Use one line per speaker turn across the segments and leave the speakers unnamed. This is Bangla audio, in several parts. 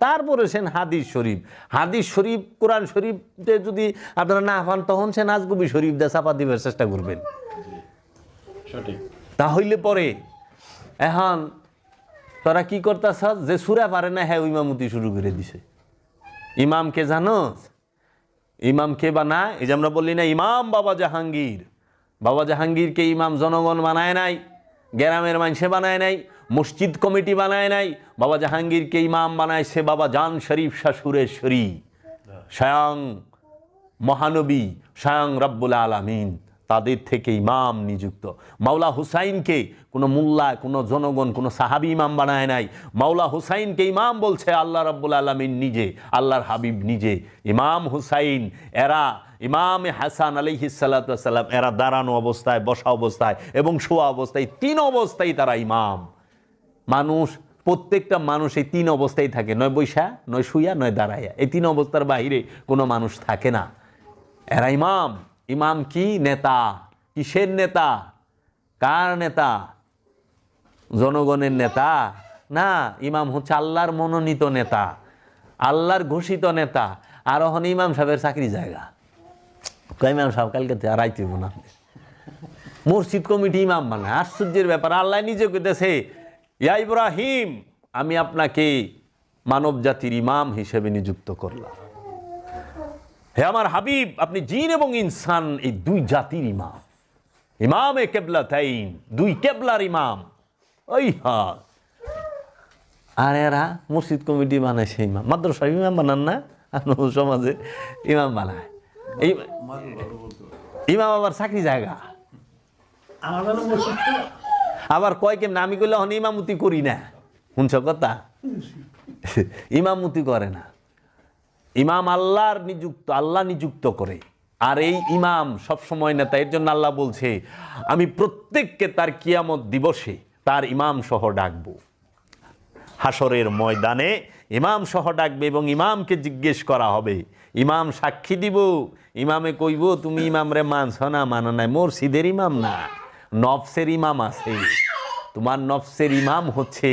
তারপরে সেন হাদিস শরীফ কোরআন শরীফে যদি আপনারা না পান তখন সে নাজগুবি শরীফ দিয়ে চাপা দিবার চেষ্টা করবেন। তাহলে পরে এখন তোরা কি করতেছ, যে সুরা পারে না হ্যাঁ ইমামতি শুরু করে দিছে। ইমামকে জানোস, ইমামকে বানায়, এই যে আমরা বললি না ইমাম বাবা জাহাঙ্গীর, বাবা জাহাঙ্গীরকে ইমাম জনগণ বানায় নাই, গ্রামের মানুষে বানায় নাই, মসজিদ কমিটি বানায় নাই, বাবা জাহাঙ্গীরকে ইমাম বানায়ছে বাবা জান শরীফ শাহ সুরেশ্বরী, স্বয়ং মহানবী, স্বয়ং রব্বুল আলামিন তাদের থেকে ইমাম নিযুক্ত। মাওলা হুসাইনকে কোনো মোল্লা, কোনো জনগণ, কোনো সাহাবী ইমাম বানায় নাই। মাওলা হুসাইনকে ইমাম বলছে আল্লাহ রব্বুল আলামিন নিজে, আল্লাহর হাবিব নিজে। ইমাম হুসাইন এরা, ইমাম হাসান আলাইহিস সালাতু ওয়াস সালাম এরা দাঁড়ানো অবস্থায়, বসা অবস্থায় এবং শোয়া অবস্থায়, 3 অবস্থায় তারা ইমাম। মানুষ, প্রত্যেকটা মানুষ এই 3 অবস্থায় থাকে, নয় বৈশা, নয় শুইয়া, নয় দাঁড়াইয়া। এই 3 অবস্থার বাইরে কোনো মানুষ থাকে না। এরা ইমাম। ইমাম কি? নেতা। কিসের নেতা? কার নেতা? জনগণের নেতা না, ইমাম হচ্ছে আল্লাহর মনোনীত নেতা, আল্লাহর ঘোষিত নেতা। আর এখন ইমাম সাহেবের চাকরি জায়গা, ইমাম সাহেব কালকে আর আইতে না, মসজিদ কমিটি ইমাম বানায়। আশ্চর্যের ব্যাপার, আল্লাহ নিজে কইতেছে ইয়া ইব্রাহিম আমি আপনাকে মানব জাতির ইমাম হিসেবে নিযুক্ত করলাম। হে আমার হাবিব আপনি জিন এবং ইনসান এই 2 জাতির ইমাম, ইমামে কেবলাতাইন, 2 কেবলার ইমাম। ওই হ্যাঁ, আর এরা মসজিদ কমিটি বানাইছে ইমাম, মাদ্রাসার ইমাম বানান না, সমাজে ইমাম বানায়। এই ইমাম আবার চাকরি জায়গা, আবার কয় কেমন আমি কইলে এখন ইমামতি করি না, শুনছ কথা? ইমামতি করে না, ইমাম আল্লাহর নিযুক্ত, আল্লাহ নিযুক্ত করে। আর এই ইমাম সবসময় নেতা। এর জন্য আল্লাহ বলছে আমি প্রত্যেককে তার কিয়ামত দিবসে তার ইমাম সহ ডাকবো, হাসরের ময়দানে ইমাম সহ ডাকবে এবং ইমামকে জিজ্ঞেস করা হবে, ইমাম সাক্ষী দিব, ইমামে কইব তুমি ইমাম রে মানছ না, মানো নাই, মসজিদের ইমাম না, নফসের ইমাম আছে। তোমার নফসের ইমাম হচ্ছে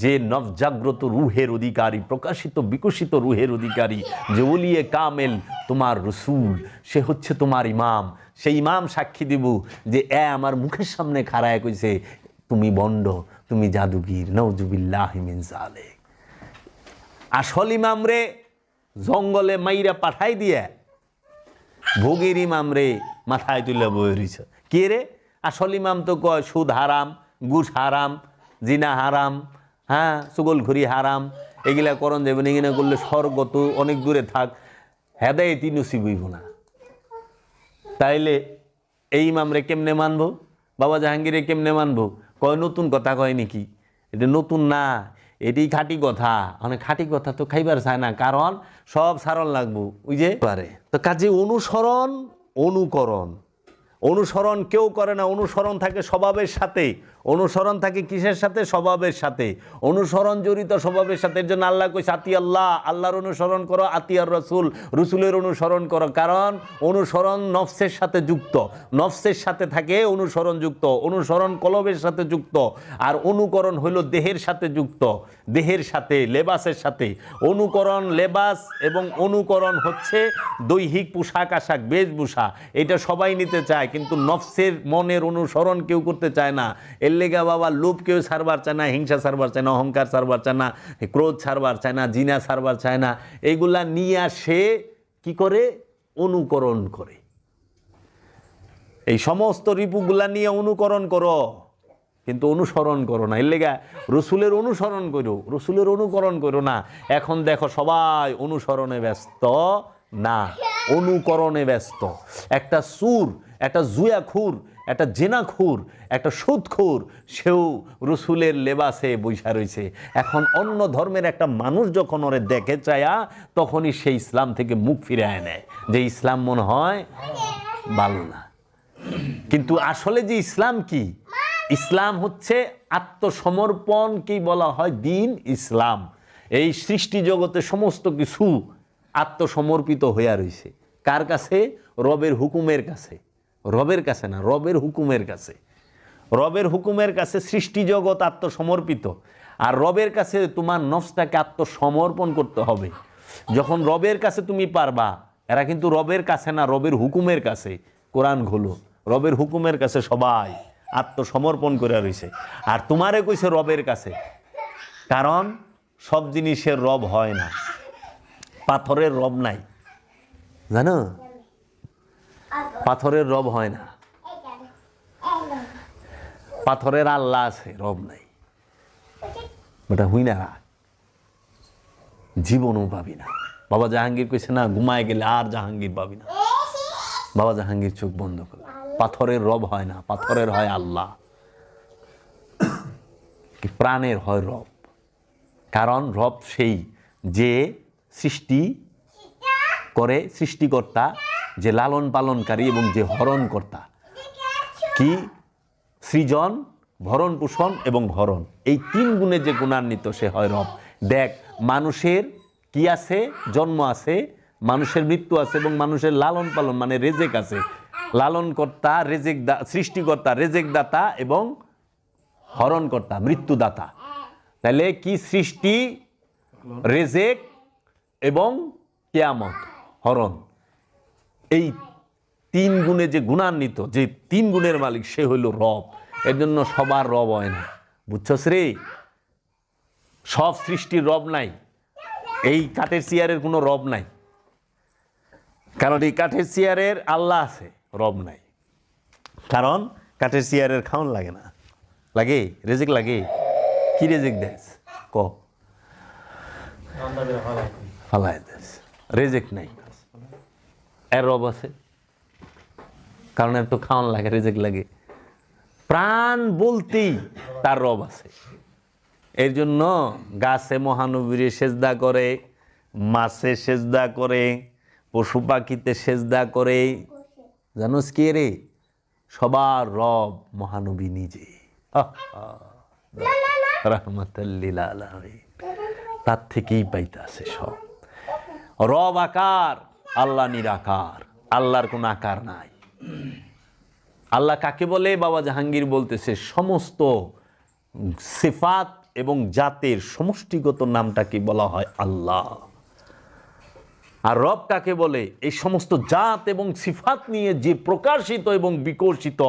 যে নফজাগ্রত রুহের অধিকারী, প্রকাশিত বিকশিত রুহের অধিকারী, যে ওলিয়ে কামেল তোমার রসুল, সে হচ্ছে তোমার ইমাম। সেই ইমাম সাক্ষী দিব যে আমার মুখের সামনে খাড়ায় কইছে তুমি বন্ড, তুমি জাদুগির, নাউজুবিল্লাহি মিন যালিক। আসল ইমাম রে জঙ্গলে মাইরা পাঠাই দিয়ে ভোগের ইমাম রে মাথায় তুলে বয়ে রইছে। কে রে? আসল ইমাম তো কয় সুদ হারাম, ঘুষ হারাম, জিনা হারাম, হ্যাঁ চুগলখড়ি হারাম, এগুলা করণ যাবে না, এগুলো করলে স্বর্গ তো অনেক দূরে থাক, হেদায়েতই নসিব হইব না। তাইলে এই ইমামরে কেমনে মানবো? বাবা জাহাঙ্গীরে কেমনে মানবো? কয় নতুন কথা কয় নাকি? এটা নতুন না, এটি খাঁটি কথা। অনেক খাঁটি কথা তো খাইবার চায় না, কারণ সব সারণ লাগবো ওই যে পারে। তো কাজে অনুসরণ, অনুকরণ, অনুসরণ কেউ করে না, অনুসরণ থাকে স্বভাবের সাথে। অনুসরণ থাকে কিসের সাথে? স্বভাবের সাথে। অনুসরণ জড়িত স্বভাবের সাথে। এর জন্য আল্লাহ কইছে আতি আল্লাহ, আল্লাহর অনুসরণ করো, আতিয়ার রসুল, রসুলের অনুসরণ করো। কারণ অনুসরণ নফসের সাথে যুক্ত, নফসের সাথে থাকে অনুসরণ যুক্ত, অনুসরণ কলবের সাথে যুক্ত, আর অনুকরণ হইল দেহের সাথে যুক্ত, দেহের সাথে, লেবাসের সাথে। অনুকরণ লেবাস এবং অনুকরণ হচ্ছে দৈহিক পোশাক আশাক, বেশভূষা, এটা সবাই নিতে চায়, কিন্তু নফসের মনের অনুসরণ কেউ করতে চায় না। এর লেগা বাবা লোভ কেউ ছাড়বার চায় না, হিংসা ছাড়বার চায় না, অহংকার ছাড়বার চায় না, ক্রোধ ছাড়বার চায় না, জিনা ছাড়বার চায় না। এইগুলা নিয়ে আসে কি করে? অনুকরণ করে। এই সমস্ত রিপুগুলা নিয়ে অনুকরণ করো, কিন্তু অনুসরণ করো না। এর লেগা রসুলের অনুসরণ করো, রসুলের অনুকরণ করো না। এখন দেখো সবাই অনুসরণে ব্যস্ত না, অনুকরণে ব্যস্ত। একটা সুর, একটা জুয়াখুর, একটা জেনাখুর, একটা সুদখুর, সেও রসুলের লেবাসে বৈশা রয়েছে। এখন অন্য ধর্মের একটা মানুষ যখন ওরে দেখে চায়া, তখনই সে ইসলাম থেকে মুখ ফিরে নেয়, যে ইসলাম মনে হয় ভালো না। কিন্তু আসলে যে ইসলাম কি? ইসলাম হচ্ছে আত্মসমর্পণ, কি বলা হয় দিন ইসলাম। এই সৃষ্টি জগতে সমস্ত কিছু আত্মসমর্পিত হইয়া রয়েছে। কার কাছে? রবের হুকুমের কাছে। রবের কাছে না, রবের হুকুমের কাছে। রবের হুকুমের কাছে সৃষ্টি জগৎ আত্মসমর্পিত। আর রবের কাছে তোমার নফসটাকে আত্মসমর্পণ করতে হবে। যখন রবের কাছে তুমি পারবা, এরা কিন্তু রবের কাছে না, রবের হুকুমের কাছে। কোরআন খোলো, রবের হুকুমের কাছে সবাই আত্মসমর্পণ করে রয়েছে। আর তোমারে কইছে রবের কাছে, কারণ সব জিনিসের রব হয় না। পাথরের রব নাই, জানো, পাথরের রব হয় না। পাথরের আল্লাহ আছে, রব নাই। ওটা হুই না, জীবনও পাবি না। বাবা জাহাঙ্গীর কইছে না, ঘুমায় গেলে আর জাহাঙ্গীর পাবি না। বাবা জাহাঙ্গীর চোখ বন্ধ করে। পাথরের রব হয় না, পাথরের হয় আল্লাহ, প্রাণের হয় রব। কারণ রব সেই যে সৃষ্টি করে, সৃষ্টিকর্তা, যে লালন পালনকারী এবং যে হরণকর্তা। কি? সৃজন, ভরণ পোষণ এবং হরণ, এই 3 গুণে যে গুণান্বিত সে হয় রব। দেখ, মানুষের কি আছে? জন্ম আছে, মানুষের মৃত্যু আছে, এবং মানুষের লালন পালন মানে রেজেক আছে। লালনকর্তা, রেজেক, সৃষ্টিকর্তা, রেজেক দাতা এবং হরণকর্তা, মৃত্যুদাতা। তাহলে কি? সৃষ্টি, রেজেক এবং কিয়ামত, হরণ। এই 3 গুণে যে গুণান্বিত, যে 3 গুণের মালিক, সে হইল রব। এর জন্য সবার রব হয় না, বুঝছস রে? সব সৃষ্টির রব নাই। এই কাঠের চেয়ারের কোনো রব নাই, কারণ এই কাঠের চেয়ারের আল্লাহ আছে, রব নাই। কারণ কাঠের চেয়ারের খাওয়ান লাগে না। লাগে? রেজেক লাগে? কি রেজেক দেস? ক ফালাই দেস, রেজেক নাই। এর রব আছে, কারণ এর তো খাওয়ান লাগে, রেজেক লাগে। প্রাণ বলতেই তার রব আছে। এর জন্য গাছে মহানবীরে সেজদা করে, মাছে সেজদা করে, পশু পাখিতে সেজদা করে। জানোস কি রে? সবার রব মহানবী নিজে, রাহমাতাল্লিল আলামিন। তার থেকেই পাইতে আছে সব। রব আকার, আল্লাহ নিরাকার। আল্লাহর কোন আকার নাই। আল্লাহ কাকে বলে? বাবা জাহাঙ্গীর বলতেছে, সমস্ত সিফাত এবং জাতের সমষ্টিগত নামটাকে বলা হয় আল্লাহ। আর রব কাকে বলে? এই সমস্ত জাত এবং সিফাত নিয়ে যে প্রকাশিত এবং বিকশিত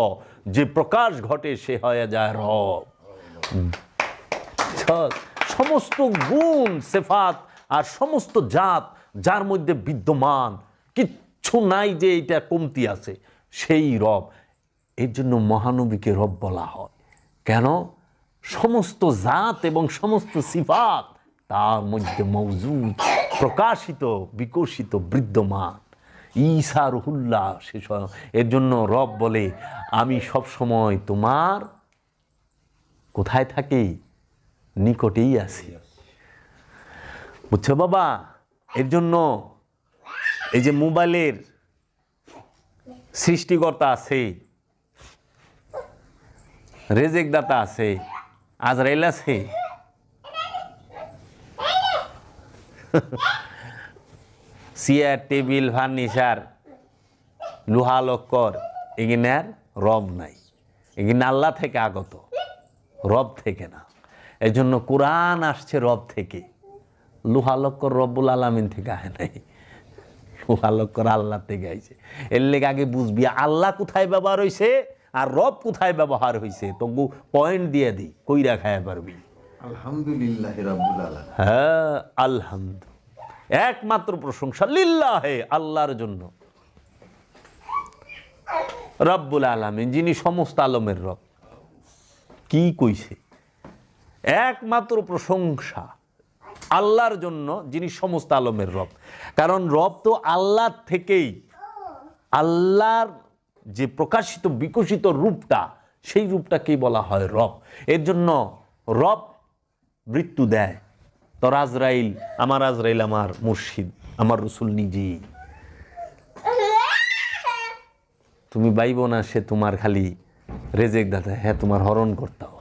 যে প্রকাশ ঘটে, সে হয়ে যায় রব। সমস্ত গুণ, সিফাত আর সমস্ত জাত যার মধ্যে বিদ্যমান, কিচ্ছু নাই যে এটা কমতি আছে, সেই রব। এর জন্য মহানবীকে রব বলা হয়। কেন? সমস্ত জাত এবং সমস্ত সিফাত তার মধ্যে মওজুদ, প্রকাশিত, বিকশিত, বিদ্যমান। ঈসা রুহুল্লাহ শেষ। এর জন্য রব বলে, আমি সব সময় তোমার কোথায় থাকি? নিকটেই আছি। বুঝছো বাবা? এর জন্য এই যে মোবাইলের সৃষ্টিকর্তা আছে, রেজেক দাতা আছে, আজরাইল আছে, চেয়ার, টেবিল, ফার্নিচার, লোহা লক্কর, এগিনার রব নাই। এগিনা আল্লাহ থেকে আগত, রব থেকে না। এই জন্য কোরআন আসছে রব থেকে। লোহা লক্কর রব্বুল আলামিন থেকে আয় নাই, লোহা লক্কর আল্লাহ থেকে আইছে। এর লেগে আগে বুঝবি আল্লাহ কোথায় ব্যবহার হয়েছে আর রব কোথায় ব্যবহার হয়েছে। তবু পয়েন্ট দিয়ে দিই, কইরা খায়া পারবি।
আলহামদুলিল্লাহ রাব্বুল আলামিন।
হ্যাঁ, আলহামদুলিল্লাহ, একমাত্র প্রশংসা লিল্লাহে, আল্লাহর জন্য। রব্বুল আলামিন, যিনি সমস্ত আলমের রব। কি কইছে? একমাত্র প্রশংসা আল্লাহর জন্য, যিনি সমস্ত আলমের রব। কারণ রব তো আল্লাহ থেকেই, আল্লাহর যে প্রকাশিত বিকশিত রূপটা, সেই রূপটাকেই বলা হয় রব। এর জন্য রব মৃত্যু দেয়। তোর আজরাইল, আমার আজরাইল আমার মুর্শিদ, আমার রসুল নিজেই। তুমি বাইব না, সে তোমার খালি রেজেক দাতা, হ্যাঁ তোমার হরণ করতাও।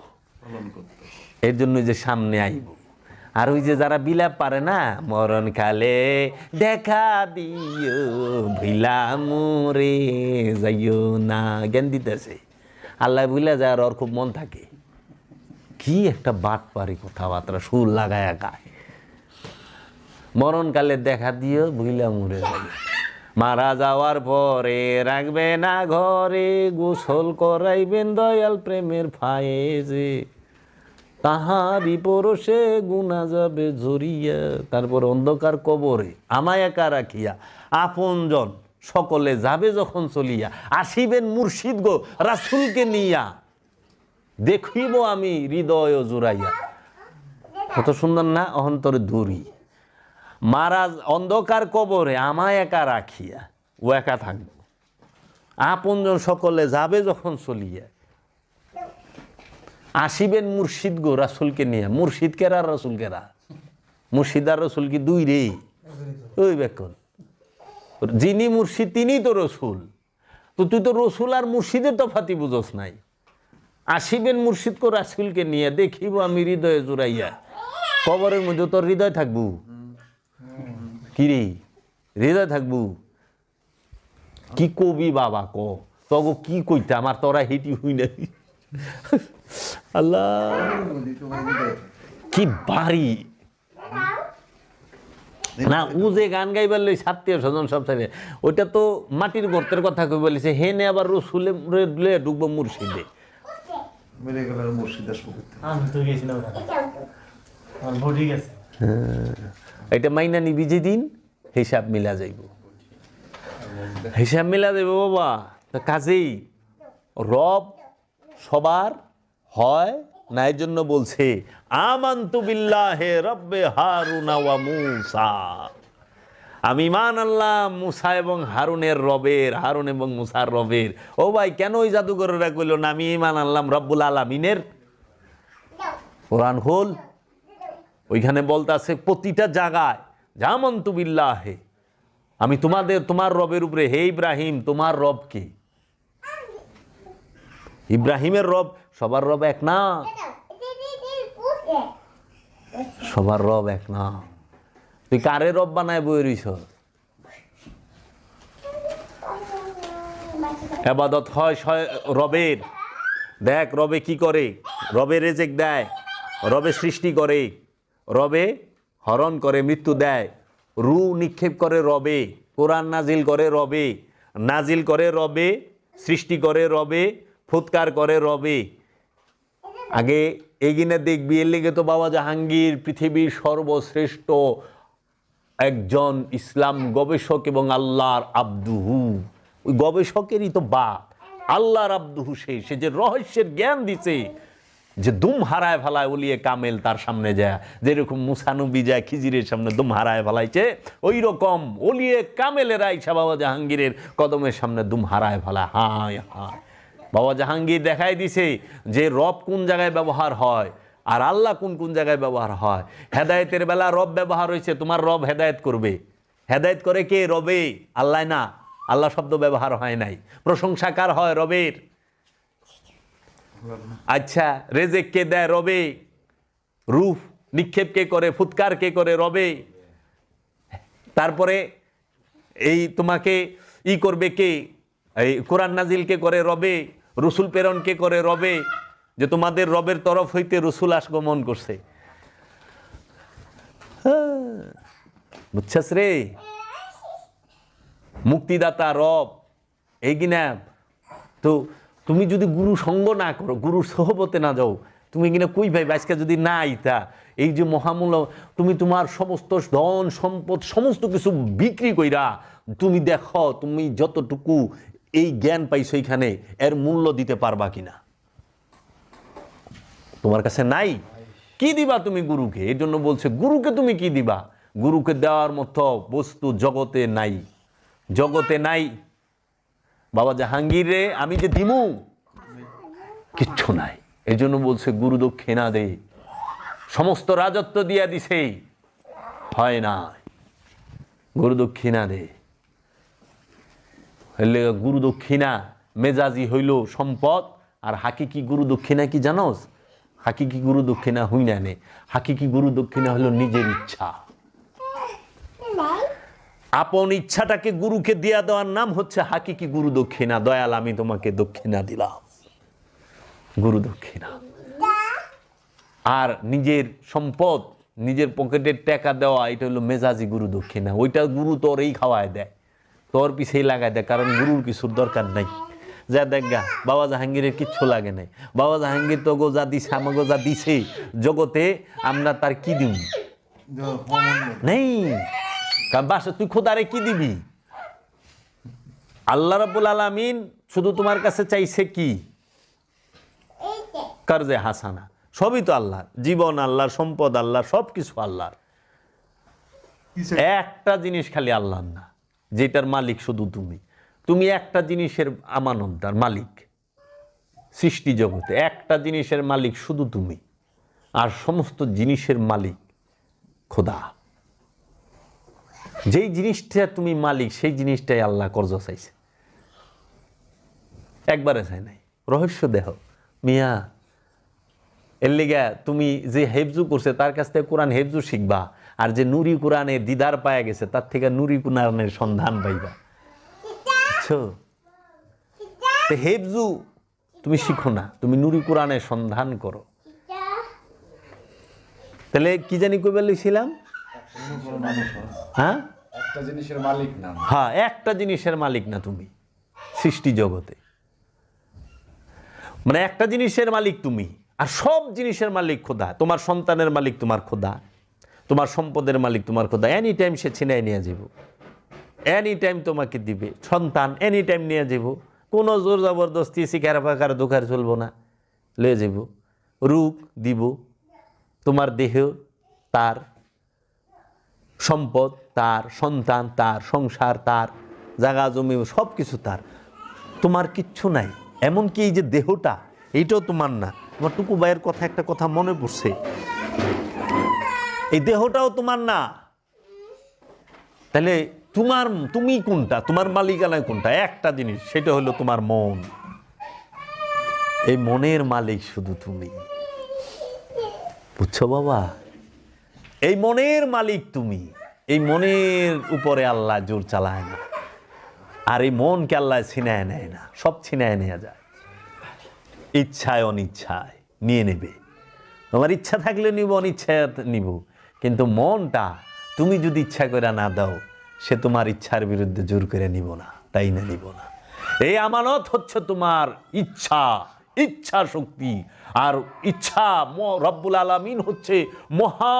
এর জন্য যে সামনে আইব। আর ওই যে যারা বিলাপ পারে না, মরণ কালে দেখা দিও ভিলা মোরে যাইও না, জ্ঞান দিতেছে। আল্লাহ ভুলে যায়, আর ওর খুব মন থাকে। এই জন্য আল্লাহ বলে, আমি সব সময় তোমার কোথায় থাকি? নিকটেই আছি। আর রব কাকে বলে? বাবা জাহাঙ্গীর বলতেছে, সমস্ত জাত এবং সমস্ত সিফাত তার মধ্যে মওজুদ, প্রকাশিত, বিকশিত, বিদ্যমান। ঈসা রুহুল্লাহ শেষ। এর জন্য রব বলে, আমি সব সময় তোমার কোথায় থাকি? নিকটেই আছি। কি একটা বাটপারি কথাবার্তা সুর লাগায় গায়। মরণকালে দেখা দিও ভুইলা মরে যাবে, মারা যাওয়ার পরে রাখবে না ঘরে, গোসল করাইবেন দয়াল প্রেমের ফায়েজে, তাহারি পরশে গুনা যাবে ঝরিয়া। তারপর অন্ধকার কবরে আমায় একা রাখিয়া আপনজন সকলে যাবে যখন চলিয়া, আসিবেন মুর্শিদ গো রাসূলকে নিয়া, দেখিব আমি হৃদয় জুড়াইয়া। কত সুন্দর না? অন্তরে ধরি মারা অন্ধকার কবরে আমায় একা রাখিয়া, ও একা থাকবো, আপনজন সকলে যাবে যখন চলিয়া, আসিবেন মুর্শিদ গো রাসূলকে নিয়ে। মুর্শিদ কেরা রাসূল কেরা? মুর্শিদ আর রসুল কি দুই রে? ওই বেকন, যিনি মুর্শিদ তিনি তো রসুল। তো তুই তো রসুল আর মুর্শিদের তফাতি বুঝস নাই। আসিবেন মুর্শিদ গো রাসূলকে নিয়ে, দেখিব আমি হৃদয়ে জুড়াইয়া। কবরের মধ্যে তোর হৃদয় থাকবো কি রে? হৃদয় থাকবো কি কবি বাবা ক তগো কি কইতে আমার তোরা হিটি হই নাই। আল্লাহ কি বাড়ি না, ও যে গান গাইবার লই আত্মীয় স্বজন সব থাকে, ওইটা তো মাটির গর্তের কথা কই বলিছে। হেনে আবার রসুলে ঢুকবো মুর্শিদে। এটা মাইনা নিবি যেদিন হিসাব মিলা যাইব, হিসাব মিলা যাইব বাবা। তা কাজেই রব সবার হয় না, এর জন্য বলছে আমানতু বিল্লাহি রব্বে হারুনা ওয়া মূসা, আমি ঈমান আনলাম মুসা এবং হারুনের রবের, হারুন এবং মুসার রবের। ও ভাই, কেন ওই জাদুঘরেরা কইল না আমি ঈমান আনলাম রব্বুল আলামিনের? কোরআন হল ওইখানে বলতে আছে প্রতিটা জায়গায় আমানতু বিল্লাহি, আমি তোমার রবের উপরে। হে ইব্রাহিম, তোমার রব কি? ইব্রাহিমের রব, সবার রব এক না, সবার রব এক না। তুই কারে রব বানায় বই রইছ? ইবাদত হয় রবের। দেখ রবে কি করে, রবে রেজেক দেয়, রবে সৃষ্টি করে, রবে হরণ করে, মৃত্যু দেয়, রু নিক্ষেপ করে রবে, কোরআন নাজিল করে রবে, নাজিল করে রবে, সৃষ্টি করে রবে, ফুৎকার করে রবে। আগে এগিনে দেখবি, এর লেগে তো বাবা জাহাঙ্গীর পৃথিবীর সর্বশ্রেষ্ঠ একজন ইসলাম গবেষক এবং আল্লাহর আব্দুহু। ওই গবেষকেরই তো বাপ আল্লাহর আব্দুহু। সে যে রহস্যের জ্ঞান দিছে, যে দুম হারায় ফেলায় ওলিয়ে কামেল তার সামনে যায়, যেরকম মুসা নবী যায় খিজিরের সামনে দুম হারায় ফেলাইছে, ওই রকম ওলিয়ে কামেলেরা ইসা বাবা জাহাঙ্গীরের কদমের সামনে দুম হারায় ফেলায়। হায় হায়, বাবা জাহাঙ্গীর দেখাই দিছে যে রব কোন জায়গায় ব্যবহার হয় আর আল্লাহ কোন কোন জায়গায় ব্যবহার হয়। হেদায়েতের বেলা রব ব্যবহার হয়েছে, তোমার রব হেদায়েত করবে। হেদায়েত করে কে? রবে, আল্লাহ না। আল্লাহ শব্দ ব্যবহার হয় নাই। প্রশংসা কার হয়? রবের। আচ্ছা, রেজেক কে দেয়? রবে। রূপ নিক্ষেপ কে করে? ফুৎকার কে করে? রবে। তারপরে এই তোমাকে করবে কে? এই কোরআন নাজিল কে করে? রবে। রসুল প্রেরণ কে করে? রবে। যে তোমাদের রবের তরফ হইতে রসুল আগমন করছে। বুঝছাস রে? মুক্তিদাতা রব এই কিনা। তো তুমি যদি গুরু সঙ্গ না করো, গুরুর সহবতে না যাও, তুমি কিনা কই ভাই আজকে যদি না আইতা, এই যে মহামূল্য, তুমি তোমার সমস্ত ধন সম্পদ সমস্ত কিছু বিক্রি কইরা তুমি দেখো তুমি যতটুকু এই জ্ঞান পাইছো এখানে এর মূল্য দিতে পারবা কিনা। তোমার কাছে নাই, কি দিবা তুমি গুরুকে? এর জন্য বলছে গুরুকে তুমি কি দিবা? গুরুকে দেওয়ার মতো বস্তু জগতে নাই, জগতে নাই। বাবা জাহাঙ্গীর রে আমি যে দিমু কিচ্ছু নাই। এই জন্য বলছে গুরু দক্ষিণা দে। সমস্ত রাজত্ব দিয়া দিছে, হয় না, গুরু দক্ষিণা দে। গুরু দক্ষিণা মেজাজি হইল সম্পদ, আর হাকিকি গুরু দক্ষিণা কি জানোস? হাকিকি গুরু দক্ষিণা হই না নে, হাকিকি গুরু দক্ষিণা হলো নিজের ইচ্ছা। আপন ইচ্ছাটাকে গুরুকে দিয়া দেওয়ার নাম হচ্ছে হাকিকি গুরু দক্ষিণা। দয়াল আমি তোমাকে দক্ষিণা দিলাম, গুরু দক্ষিণা। আর নিজের সম্পদ, নিজের পকেটের টাকা দেওয়া, এটা হলো মেজাজি গুরু দক্ষিণা। ওইটা গুরু তোর এই খাওয়ায় দেয়, তোর পিছেই লাগাই দেয়, কারণ গুরুর কিছুর দরকার নাই। যা দেখ গা, বাবা জাহাঙ্গীরের কিচ্ছু লাগে নাই। বাবা জাহাঙ্গীর তো গোজা দিছে, আমাকে যা দিছে জগতে, আমরা তার কি দিব নেই। কারণ বাসা তুই খোদারে কি দিবি? আল্লাহ রাব্বুল আলামিন শুধু তোমার কাছে চাইছে কি? কারজে হাসানা। সবই তো আল্লাহ, জীবন আল্লাহর, সম্পদ আল্লাহর, সব কিছু আল্লাহর। একটা জিনিস খালি আল্লাহর না, যেটার মালিক শুধু তুমি। তুমি একটা জিনিসের আমানতদার, মালিক সৃষ্টি জগতে। একটা জিনিসের মালিক শুধু তুমি, আর সমস্ত জিনিসের মালিক খোদা। যেই জিনিসটা তুমি মালিক, সেই জিনিসটাই আল্লাহ কর্জ চাইছে, একবারে চাই নাই। রহস্য দেহ মিয়া। এর লিগা তুমি যে হেফজু করছে তার কাছ থেকে কোরআন হেফজু শিখবা, আর যে নুরি কোরআনের দিদার পায়া গেছে তার থেকে নুরি কোরআনের সন্ধান পাইবা। বুঝছো? হেফজু তুমি শিখো না, তুমি নুরি কোরআনের সন্ধান করো। তাহলে কি জানি কইবার লইছিলাম? হ্যাঁ,
একটা জিনিসের মালিক না।
হ্যাঁ, একটা জিনিসের মালিক না তুমি সৃষ্টি জগতে। মানে একটা জিনিসের মালিক তুমি, আর সব জিনিসের মালিক খোদা। তোমার সন্তানের মালিক তোমার খোদা, তোমার সম্পদের মালিক তোমার খোদা। এনি টাইম সে ছিনাই নিয়ে যাব, এনি টাইম তোমাকে দিবে সন্তান, এনি টাইম নিয়ে যাব। কোনো জোর জবরদস্তি শিকার ফাঁকার দোকার চলবো না, লয়ে যাব। রূপ দিব, তোমার দেহ তার, সম্পদ তার, সন্তান তার, সংসার তার, জায়গা জমি সব কিছু তার। তোমার কিচ্ছু নাই। এমনকি এই যে দেহটা, এইটাও তোমার না। তোমার টুকু ভাইয়ের কথা একটা কথা মনে পড়ছে, এই দেহটাও তোমার না। তাহলে তুমি কোনটা? তোমার মালিকানা কোনটা? একটা জিনিস, সেটা হলো তোমার মন। এই মনের মালিক শুধু তুমি। বুঝছো বাবা? এই মনের মালিক তুমি। এই মনের উপরে আল্লাহ জোর চালায় না, আর এই মনকে আল্লাহ ছিনায় নেয় না, সব ছিনায় নেওয়া যায়। ইচ্ছায় অনিচ্ছায় নিয়ে নেবে। তোমার ইচ্ছা থাকলে নিব, অনিচ্ছায় নিব, কিন্তু মনটা তুমি যদি ইচ্ছা করে না দাও, সে তোমার ইচ্ছার বিরুদ্ধে জোর করে নিব না, তাই না, নিব না। এই আমানত হচ্ছে তোমার ইচ্ছা, ইচ্ছা শক্তি। আর ইচ্ছা, রব্বুল আলামিন হচ্ছে মহা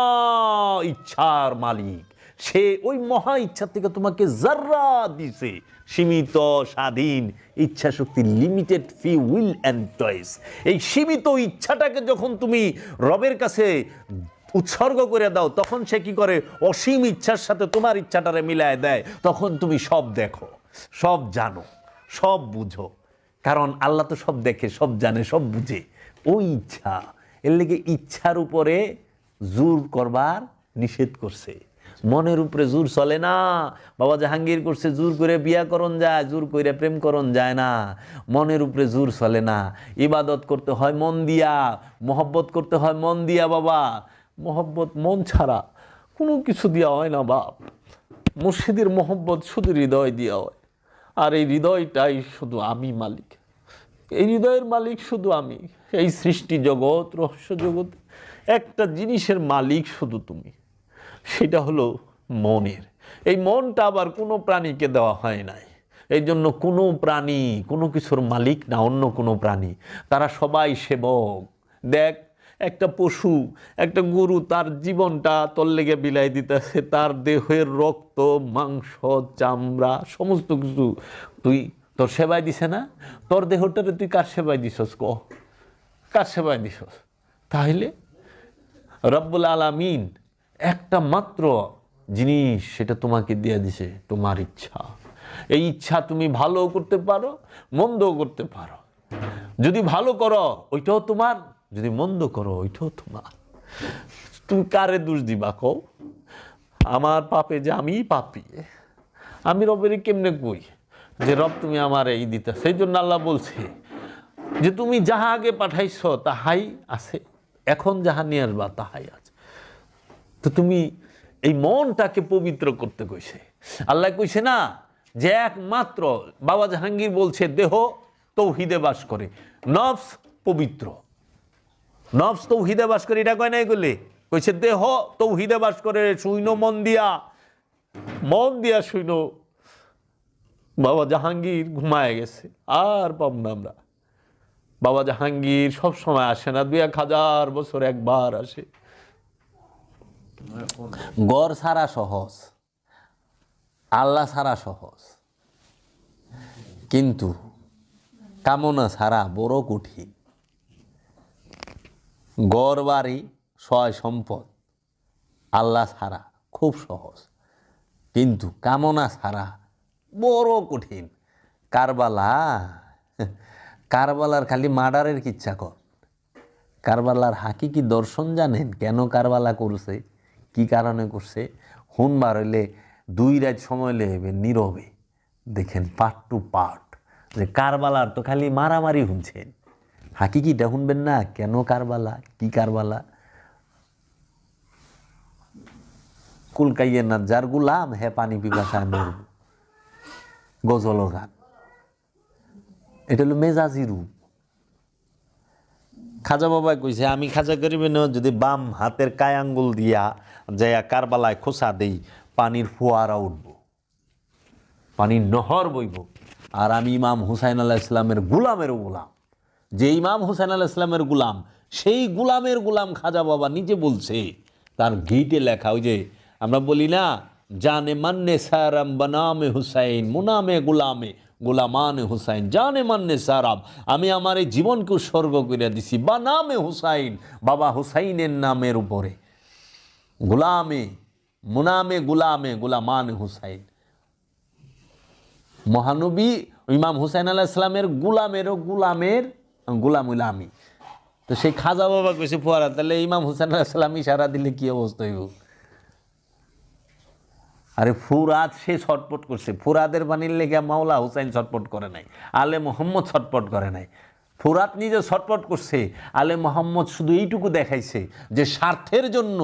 ইচ্ছার মালিক। সে ওই মহা ইচ্ছা থেকে তোমাকে যারা দিছে সীমিত স্বাধীন ইচ্ছা শক্তি, limited free will and choice. এই সীমিত ইচ্ছাটাকে যখন তুমি রবের কাছে উৎসর্গ করে দাও, তখন সে কি করে? অসীম ইচ্ছার সাথে তোমার ইচ্ছাটারে মিলায় দেয়। তখন তুমি সব দেখো, সব জানো, সব বুঝো। কারণ আল্লাহ তো সব দেখে, সব জানে, সব বুঝে। ওই ইচ্ছা, এর লেগে ইচ্ছার উপরে জোর করবার নিষেধ করছে। মনের উপরে জোর চলে না। বাবা জাহাঙ্গীর করছে জোর করে বিয়া করণ যায়, জোর করে প্রেম করণ যায় না। মনের উপরে জোর চলে না। ইবাদত করতে হয় মন দিয়া, মহব্বত করতে হয় মন দিয়া। বাবা, মহব্বত মন ছাড়া কোনো কিছু দিয়া হয় না বাপ। মুর্শিদের মহব্বত শুধু হৃদয় দিয়া হয়, আর এই হৃদয়টাই শুধু আমি মালিক। এই হৃদয়ের মালিক শুধু আমি। এই সৃষ্টি জগৎ, রহস্য জগৎ, একটা জিনিসের মালিক শুধু তুমি, সেটা হলো মনের। এই মনটা আবার কোনো প্রাণীকে দেওয়া হয় নাই। এই জন্য কোনো প্রাণী কোনো কিছুর মালিক না, অন্য কোনো প্রাণী। তারা সবাই সেবক। দেখ, একটা পশু, একটা গরু, তার জীবনটা তোর লেগে বিলাই দিতেছে। তার দেহের রক্ত, মাংস, চামড়া, সমস্ত কিছু তুই তোর সেবায় দিছে না? তোর দেহটারে তুই কার সেবায় দিছস? কার সেবায় দিছস? তাহলে রব্বুল আলামিন একটা মাত্র জিনিস, সেটা তোমাকে দিয়ে দিছে, তোমার ইচ্ছা। এই ইচ্ছা তুমি ভালো করতে পারো, মন্দও করতে পারো। যদি ভালো করো ওইটাও তোমার, যদি মন্দ করো ওইটাও তোমার। তুমি কারে দোষ দিবা কও? আমার পাপে যে আমি পাপী, আমি রবের কেমনে কই যে রব তুমি আমার এই দিতে? সেই জন্য আল্লাহ বলছে যে তুমি যাহা আগে পাঠাইছ তাহাই আছে, এখন যাহা নিয়ে আসবা তাহাই আছে। তো তুমি এই মনটাকে পবিত্র করতে কইছে। আল্লাহ কইছে না যে একমাত্র, বাবা জাহাঙ্গীর বলছে দেহ তৌহিদে বাস করে, নফস পবিত্র। নফস তৌহিদে বাস করে, এটা কয় নাই করলে কইছে দেহ তৌহিদে বাস করে, শুইনো মন দিয়া শুইনো। বাবা জাহাঙ্গীর ঘুমায় গেছে, আর পাব না আমরা। বাবা জাহাঙ্গীর সব সময় আসে না, 2000 বছর একবার আসে। গড় ছাড়া সহজ, আল্লাহ ছাড়া সহজ, কিন্তু কামনা ছাড়া বড় কঠিন। গড় বাড়ি সয় সম্পদ আল্লাহ ছাড়া খুব সহজ, কিন্তু কামনা ছাড়া বড় কঠিন। কারবালার খালি মার্ডারের কিচ্ছা কর। কারবালার হাকিকি দর্শন জানেন কেন কারবালা করছে, কি কারণে করছে? হুনবার হইলে 2 রাত সময় লেবে নীরবে দেখেন পার্ট টু পার্ট, যে কারবালার তো খালি মারামারি শুনছেন, হাকিকিটা শুনবেন না কেন কারবালা, কি কারবালা। কুলকাইয়ের না যার গুলাম হে পানি পিপাসায় মরব, গজল গান। এটা হলো মেজাজি রূপ। খাজা বাবা কইছে আমি খাজা গরিবের যদি বাম হাতের কায় আঙ্গুল দিয়া যাইয়া কারবালায় খোসা দেই, পানির ফোয়ারা উঠব, পানির নহর বইব। আর আমি ইমাম হুসাইন আলাইহিস সালামের গুলামেরও গুলাম। যে ইমাম হুসাইন আলাইহিস সালামের গুলাম, সেই গুলামের গুলাম খাজা বাবা নিজে বলছে, তার গিটে লেখা। ওই যে আমরা বলি না, জানে মান্নে সারাম বনামে হুসাইন মুনামে গুলামে গোলামান হুসাইন, জানে মান্নে সারাম, আমি আমার এই জীবনকে উৎসর্গ করে দিছি বানামে হুসাইন, বাবা হুসাইনের নামের উপরে, গুলামে মুনামে গুলামে গোলামান হুসাইন। মহানবী ইমাম হুসাইন আলাইহিস সালামের গুলামেরও গুলাম হইল আমি। তো সেই খাজা বাবা কইছে ফোয়ারা, তাহলে ইমাম হুসাইন আলাইহিস সালাম ইশারা দিলে কি অবস্থা হইব? আরে ফুরাত সে ছটপট করছে, ফুরাদের পানির লেগে মাওলা হুসাইন ছটপট করে নাই, আলে মোহাম্মদ ছটপট করে নাই। ফুরাত নিজে ছটপট করছে, আলে মোহাম্মদ শুধু এইটুকু দেখাইছে যে স্বার্থের জন্য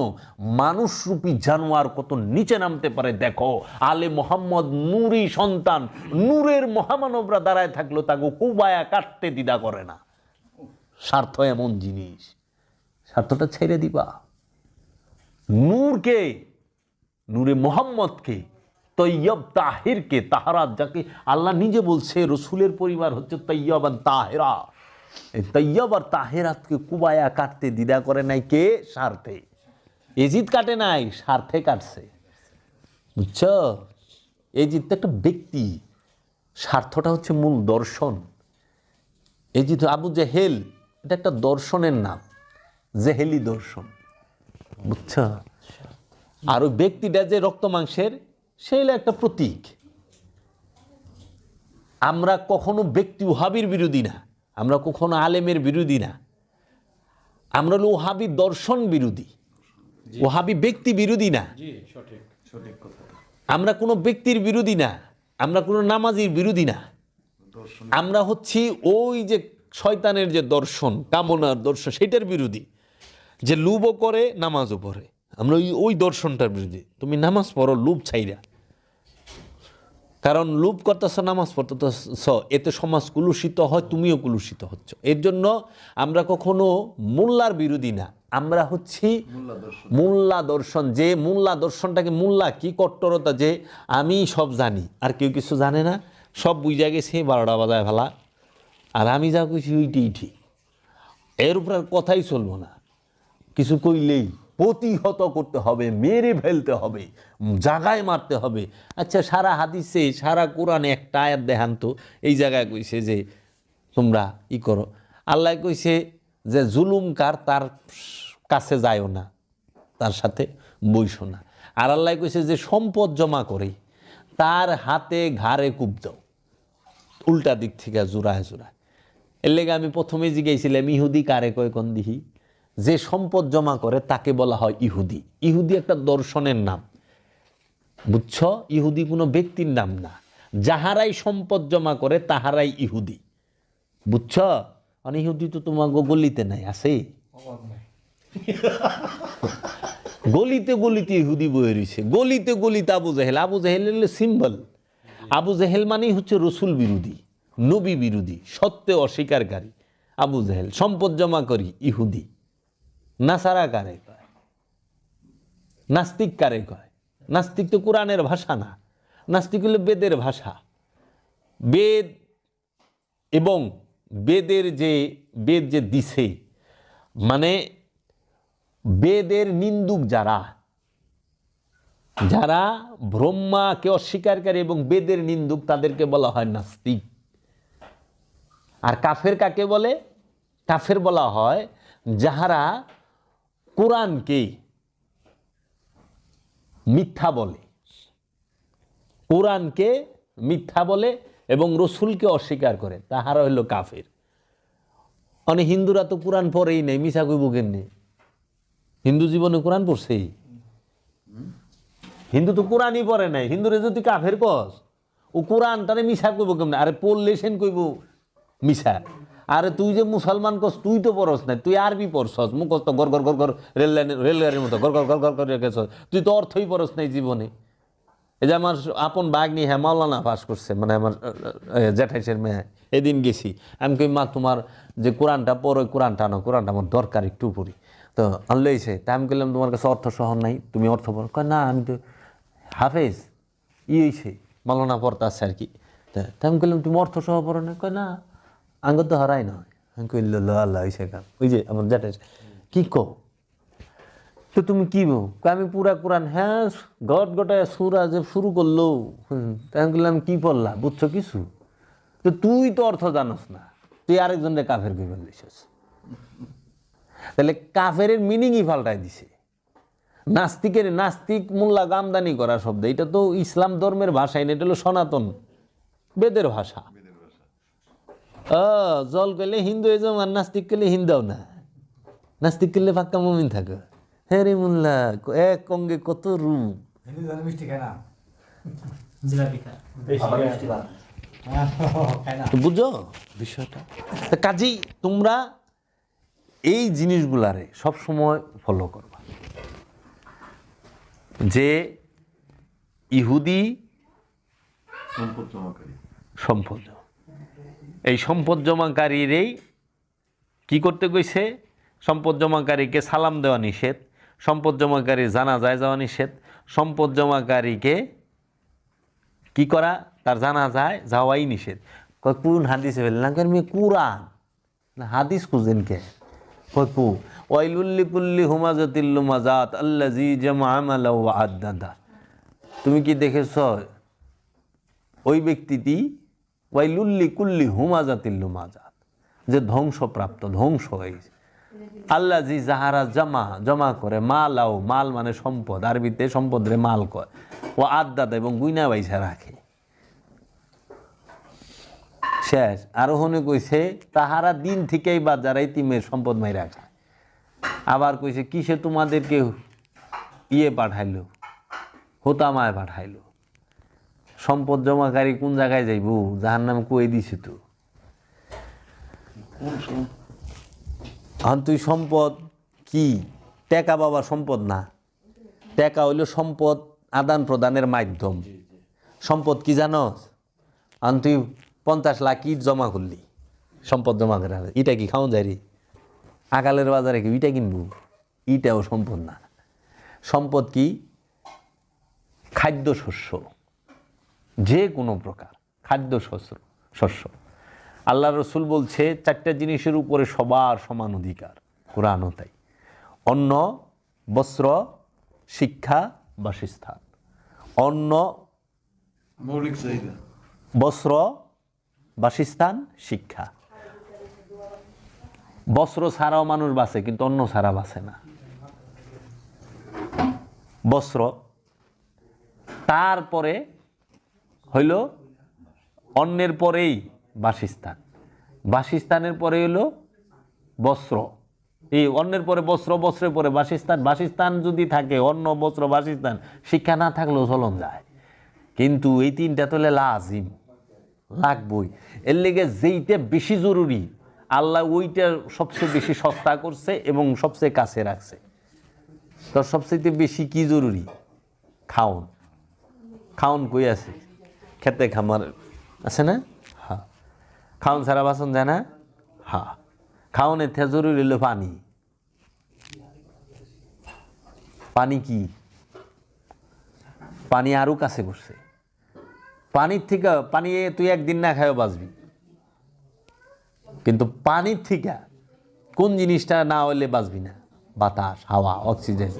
মানুষরূপী জানোয়ার কত নিচে নামতে পারে দেখো। আলে মোহাম্মদ নূরী সন্তান, নূরের মহামানবরা দাঁড়ায় থাকলো তাকে কুবায়া কাটতে দ্বিধা করে না। স্বার্থ এমন জিনিস, স্বার্থটা ছেড়ে দিবা। নূরকে, নূরে মোহাম্মদকে, তৈয়ব তাহিরকে, তাহারাত যাকে আল্লাহ নিজে বলছে রসুলের পরিবার হচ্ছে তৈয়ব আর তাহেরা, এই তৈয়ব আর তাহেরাতকে কুবায়া কাটতে দ্বিধা করে নাই কে? স্বার্থে। এজিদ কাটে নাই, স্বার্থে কাটছে, বুঝছ? এজিদ তো একটা ব্যক্তি, স্বার্থটা হচ্ছে মূল দর্শন। এজিদ আবু জেহেল, এটা একটা দর্শনের নাম, জেহেলি দর্শন, বুঝছ? আর ওই ব্যক্তিটা যে রক্ত মাংসের, সেই একটা প্রতীক। আমরা কখনো ব্যক্তি ওহাবির বিরোধী না, আমরা কখনো আলেমের বিরোধী না, আমরা হলো ওহাবি দর্শন বিরোধী, ওহাবি ব্যক্তি বিরোধী না। আমরা কোনো ব্যক্তির বিরোধী না, আমরা কোনো নামাজির বিরোধী না, আমরা হচ্ছি ওই যে শয়তানের যে দর্শন, কামনার দর্শন, সেটার বিরোধী। যে লুবও করে নামাজও পড়ে, আমরা ওই দর্শনটার বিরোধী। তুমি নামাজ পড়ো লুপ ছাইরা, কারণ লুপ করতেছ, নামাজ পড়তেছ, এতে সমাজ কুলুষিত হয়, তুমিও কুলুষিত হচ্ছ। এর জন্য আমরা কখনো মোল্লার বিরোধী না, আমরা হচ্ছি মোল্লা দর্শন। যে মোল্লা দর্শনটাকে, মোল্লা কি কট্টরতা, যে আমি সব জানি আর কেউ কিছু জানে না, সব বুঝা গেছে 12টা বাজায় ফেলা, আর আমি যা কইছি ওইটাই ঠিক, এর উপর আর কথাই চলবো না। কিছু কইলেই প্রতিহত করতে হবে, মেরে ফেলতে হবে, জাগায় মারতে হবে। আচ্ছা, সারা হাদিসে, সারা কোরআনে একটা আয়াত দেখান তো এই জায়গায় কইছে যে তোমরা ই করো। আল্লাহ কইছে যে জুলুমকার তার কাছে যায়ও না, তার সাথে বইসো না। আর আল্লাহ কইছে যে সম্পদ জমা করে তার হাতে ঘাড়ে কূপ দাও, উল্টা দিক থেকে জোড়ায় জোড়ায়। এর লেগে আমি প্রথমে জিজ্ঞাসিলাম ইহুদি কারে কয় কোন দিহি? যে সম্পদ জমা করে তাকে বলা হয় ইহুদি। ইহুদি একটা দর্শনের নাম, বুঝছ? ইহুদি কোনো ব্যক্তির নাম না। যাহারাই সম্পদ জমা করে তাহারাই ইহুদি, বুঝছ? মানে ইহুদি তো তোমার গলিতে নাই, আছে গলিতে গলিতে ইহুদি বয়ে রয়েছে, গলিতে গলিতে আবু জেহেল। আবু জেহেল সিম্বল। আবু জেহেল মানেই হচ্ছে রসুল বিরোধী, নবী বিরোধী, সত্যে অস্বীকারী। আবু জেহেল সম্পদ জমা করি ইহুদি, নাসারা কারে কয়, নাস্তিক কারে কয়? নাস্তিক তো কোরআনের ভাষা না, নাস্তিক হলো বেদের ভাষা। বেদ এবং বেদের যে বেদ যে দিছে, মানে বেদের নিন্দুক যারা, যারা ব্রহ্মাকে অস্বীকারী এবং বেদের নিন্দুক, তাদেরকে বলা হয় নাস্তিক। আর কাফের কাকে বলে? কাফের বলা হয় যাহারা কোরআনকে মিথ্যা বলে, কোরআনকে মিথ্যা বলে এবং রসুলকে অস্বীকার করে, তাহারা হইল কাফের। অনেক হিন্দুরা তো কোরআন পড়েই নেই, মিশা কইব কেমনে? হিন্দু জীবনে কোরআন পড়ছেই? হিন্দু তো কোরআনই পড়ে নাই। হিন্দুরে যদি কাফের কস, ও কোরআন তারে মিশা কইব কেমনে? আরে পড়লে সেন কইব মিশা। আরে তুই যে মুসলমান কস, তুই তো পড়স নাই, তুই আরবি পড়ছস, মুখস্থ গর গর গর গর রেলগাড়ির মতো গর গর গর গর করে রেখেছস, তুই তো অর্থই পড়স নাই জীবনে। এই যে আমার আপন বাগনি, হ্যাঁ মাওলানা পাস করছে, মানে আমার জ্যাঠাইশের মেয়ে, এদিন গেছি, আমি কই মা তোমার যে কোরআনটা পড়ো, কোরআনটা আনো, কোরআনটা আমার দরকার একটু পড়ি। তো আনলেইছে, তা আমি বললাম তোমার কাছে অর্থ সহ নাই, তুমি অর্থ পড়ো? কয় না, আমি তো হাফেজ, হয়েছে মাওলানা পড়তাছে আর কি। তা আমি বললাম তুমি অর্থ সহ পড়ো না? কয় না, আঙ্গর তো হারাই নয়। আমি কইল আল্লাহ হয়েছে কাম। ওই যে আমার জ্যাঠাই, কি কও? তো তুমি কি বউ? আমি পুরা কোরআন, হ্যাঁ গট গটায় সুরা যে শুরু করলো। তাই আমি বললাম কি পড়লা, বুঝছো কিছু? তো তুই তো অর্থ জানোস না, তুই আরেকজনের কাফের কই বলছিস। তাহলে কাফের মিনিংই পাল্টাই দিছে। নাস্তিকের, নাস্তিক মোল্লা গামদানি করা শব্দ, এটা তো ইসলাম ধর্মের ভাষাই না, এটা হলো সনাতন বেদের ভাষা। জল করলে হিন্দু হয়ে যাও, আর নাস্তিক করলে হিন্দাও না, নাস্তিক করলে ফাঁকা মমিন থাকে। হ্যাঁ রে মোল্লা, এক অঙ্গে কত রূপ। বুঝো বিষয়টা? কাজেই তোমরা এই জিনিসগুলারে সবসময় ফলো করবা, যে ইহুদি সম্পদ, এই সম্পদ জমাকারীরই কি করতে কইছে? সম্পদ জমাকারীকে সালাম দেওয়া নিষেধ, সম্পদ জমাকারীর জানাজায় যাওয়া নিষেধ, সম্পদ জমাকারীকে কি করা? তার জানাজায় যাওয়াই নিষেধ। কোন হাদিসে বললেন? কোরআন না হাদিস খুঁজেন কে? ওয়াইলুল লিকুল্লি হুমাজাতিল লুমাজাত আল্লাযী জামআ মালাহু ওয়া আদ্দাদা। তুমি কি দেখেছ ওই ব্যক্তিটি ওয়াইলুল লিকুল্লি হুমাজাতিল লুমাজাত, যে ধ্বংসপ্রাপ্ত, ধ্বংস হয়েছে, আল্লাযী যাহারা জমা করে, মালাও, মাল মানে সম্পদ, আরবিতে সম্পদ রে মাল কয়, ও আদ্দাদা এবং গুইনা বাইসা রাখে। শেষ। আরো হনে কইছে তাহারা দিন থেকেই বা যারা ইতিমের সম্পদ মাই রাখা। আবার কইছে কিসে তোমাদেরকে পাঠাইলো, হোতামায় পাঠাইলো। সম্পদ জমাকারী কোন জায়গায় যাইব? জাহান্নামে কই দিছি তো। এখন তুই সম্পদ কি? টাকা বাবা সম্পদ না, টাকা হইল সম্পদ আদান প্রদানের মাধ্যম। সম্পদ কি জানোস? এখন তুই 50 লাখ ইট জমা করলি, সম্পদ জমা করে, ইটা কি খাওয়া যায় রে? আকালের বাজারে কি ইটা কিনবো? ইটাও সম্পদ না। সম্পদ কি? খাদ্য শস্য, যে কোনো প্রকার খাদ্য শস্য। আল্লাহ রসুল বলছে 4টা জিনিসের উপরে সবার সমান অধিকার, কোরআনও তাই। অন্ন, বস্ত্র, শিক্ষা, বাসস্থান। অন্ন,
মৌলিক চাহিদা,
বস্ত্র, বাসস্থান, শিক্ষা। বস্ত্র ছাড়াও মানুষ বাঁচে, কিন্তু অন্ন ছাড়া বাঁচে না। বস্ত্র, তারপরে হইল অন্নের পরেই বাসস্থান, বাসস্থানের পরে হইল বস্ত্র। এই অন্নের পরে বস্ত্র, বস্ত্রের পরে বাসস্থান। বাসস্থান যদি থাকে, অন্ন, বস্ত্র, বাসস্থান, শিক্ষা না থাকলেও চলন যায়। কিন্তু এই 3টা তো লাজিম, লাগবই। এর লেগে যেইটা বেশি জরুরি, আল্লাহ ওইটা সবচেয়ে বেশি সস্তা করছে এবং সবচেয়ে কাছে রাখছে। তো সবচেয়ে বেশি কি জরুরি? খাওন। খাওন কই আছে? খেতে খামার আছে না? হ্যাঁ। খাওন ছাড়া বাসন যায় না? হ্যাঁ। খাওনের থেকে জরুরি হলো পানি। পানি কি? পানি আরো কাছে করছে। পানির থেকে পানি তুই একদিন না খায়ও বাঁচবি, কিন্তু পানির থেকে কোন জিনিসটা না হইলে বাঁচবি না? বাতাস, হাওয়া, অক্সিজেন।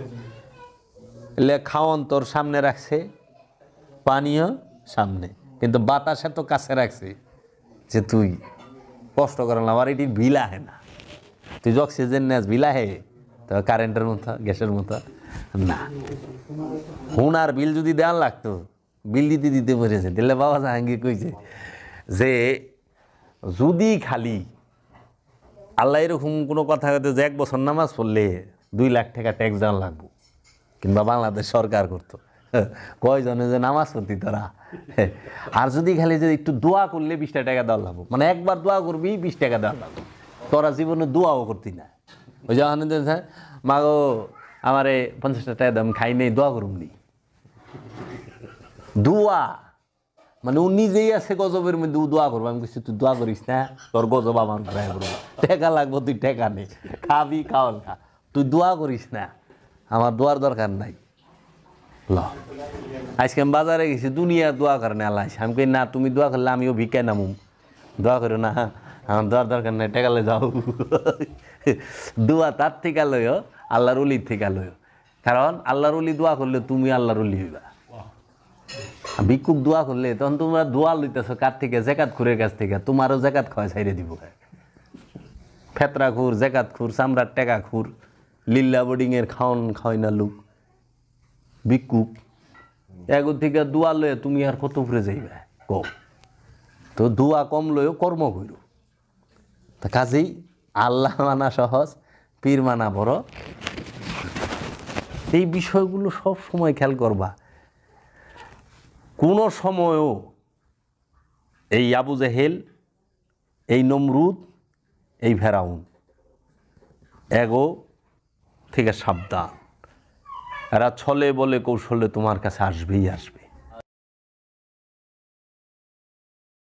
এলে খাওয়ান তোর সামনে রাখছে, পানিও সামনে, কিন্তু বাতাস এত কাছে রাখছে যে তুই কষ্ট করেন আমার এটি বিল আহে না। তুই যে অক্সিজেন নেস বিল আহে, তো কারেন্টের মতো, গ্যাসের মতো না। হুনার বিল যদি দেওয়ার লাগতো, বিল দিতে দিতে পড়েছে। তাহলে বাবা জাহাঙ্গীর কইছে যে যদি খালি আল্লাহ এরকম কোনো কথা হয়তো যে 1 বছর নামাজ পড়লে 2 লাখ টাকা ট্যাক্স দেওয়া লাগবো, কিংবা বাংলাদেশ সরকার করতো, কয়জনে যে নামাজ পড়তি তোরা। আর যদি খালি যে একটু দোয়া করলে 20 টাকা দেওয়া লাগবো, মানে একবার দোয়া করবি 20 টাকা দেওয়া লাগবো। তোরা জীবনে দোয়াও করতি না। ওই যখন মা গো আমারে 50 টাকা দাম খাই নেই, দোয়া করুন নি। দোয়া মানে ও নিজেই আছে গজবের মধ্যে, ও দোয়া করবো। আমি কিছু তুই দোয়া করিস না, তোর গজব আমার ঘুরাই করবো, টাকা লাগবো, তুই টাকা নে, খাবি খাওয়ান খা, তুই দোয়া করিস না, আমার দোয়ার দরকার নাই। ল আজকে আমি বাজারে গেছি, দুনিয়া দোয়া করে না আল্লাহ। আমি কই না, তুমি দোয়া করলে আমিও ভিক্ষায় নামুম, দোয়া করো না, আমার দোয়ার দরকার নাই, টাকা লয়ে যাও। দোয়া তার থেকে লইও, আল্লাহর অলির থেকে লইও, কারণ আল্লাহর অলি দোয়া করলে তুমি আল্লাহর অলি হইবা। ভিক্ষুক দোয়া করলে তখন তোমরা দোয়া লইতেছো কার থেকে? জাকাত খুরের কাছ থেকে। তোমারও জাকাত খাওয়া ছাইড়ে দিব। ফেতরা খুর, জাকাত খুর, চামড়ার টেকা খুর, লিল্লা বোর্ডিংয়ের খাওয়ান খাওয়াই না লোক ভিক্ষুক। এগো থেকে দোয়া লয়ে তুমি আর কত উপরে যাইবে কম? তো দোয়া কম লয়েও কর্ম করো। তা কাজেই আল্লাহ মানা সহজ, পীর মানা বড়। এই বিষয়গুলো সব সময় খেয়াল করবা। কোনো সময়ও এই আবু জেহেল, এই নমরুদ, এই ফেরাউন এগো থেকে সাবধান। এরা ছলে বলে কৌশলে তোমার কাছে আসবেই আসবে।